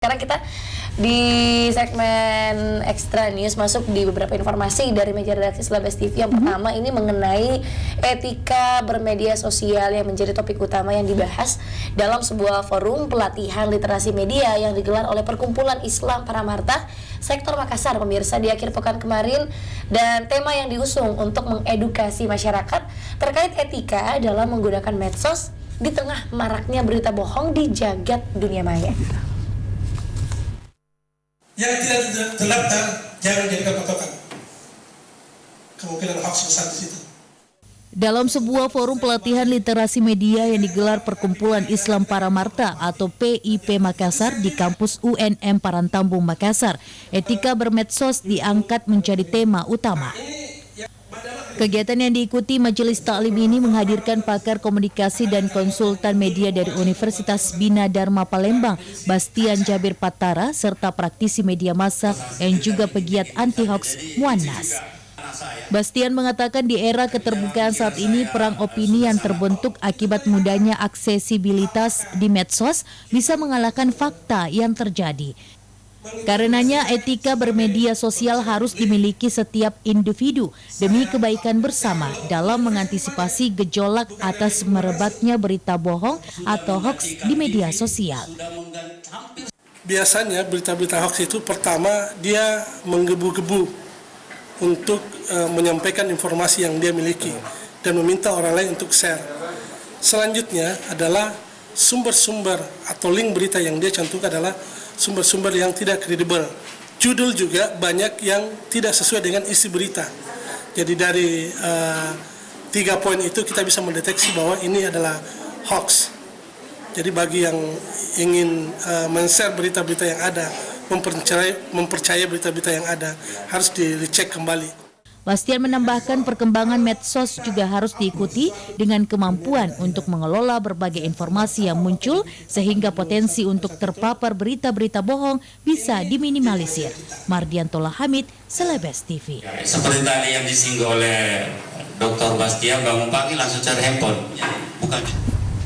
Sekarang kita di segmen Extra News masuk di beberapa informasi dari meja redaksi Selebes TV. Yang pertama ini mengenai etika bermedia sosial yang menjadi topik utama yang dibahas dalam sebuah forum pelatihan literasi media yang digelar oleh Perkumpulan Islam Paramarta Sektor Makassar, pemirsa, di akhir pekan kemarin. Dan tema yang diusung untuk mengedukasi masyarakat terkait etika dalam menggunakan medsos di tengah maraknya berita bohong di jagat dunia maya. Yang tidak terdaftar jangan dijadikan patokan. Kemungkinan hoax besar di situ. Dalam sebuah forum pelatihan literasi media yang digelar Perkumpulan Islam Paramarta atau PIP Makassar di kampus UNM Parantambung Makassar, etika bermedsos diangkat menjadi tema utama. Kegiatan yang diikuti Majelis Taklim ini menghadirkan pakar komunikasi dan konsultan media dari Universitas Bina Dharma Palembang, Bastian Jabir Patara, serta praktisi media massa yang juga pegiat anti-hoax Muannas. Bastian mengatakan di era keterbukaan saat ini, perang opini yang terbentuk akibat mudahnya aksesibilitas di medsos bisa mengalahkan fakta yang terjadi. Karenanya etika bermedia sosial harus dimiliki setiap individu demi kebaikan bersama dalam mengantisipasi gejolak atas merebaknya berita bohong atau hoax di media sosial. Biasanya berita-berita hoax itu pertama dia menggebu-gebu untuk menyampaikan informasi yang dia miliki dan meminta orang lain untuk share. Selanjutnya adalah sumber-sumber atau link berita yang dia cantumkan adalah sumber-sumber yang tidak kredibel. Judul juga banyak yang tidak sesuai dengan isi berita. Jadi dari 3 poin itu kita bisa mendeteksi bahwa ini adalah hoax. Jadi bagi yang ingin men-share berita-berita yang ada, mempercaya berita-berita yang ada, harus dicek kembali. Bastian menambahkan perkembangan medsos juga harus diikuti dengan kemampuan untuk mengelola berbagai informasi yang muncul sehingga potensi untuk terpapar berita-berita bohong bisa diminimalisir. Mardiantola Hamid, Selebes TV. Seperti tadi yang disinggung oleh Dr. Bastian, bangun pagi langsung cari handphone. Bukan.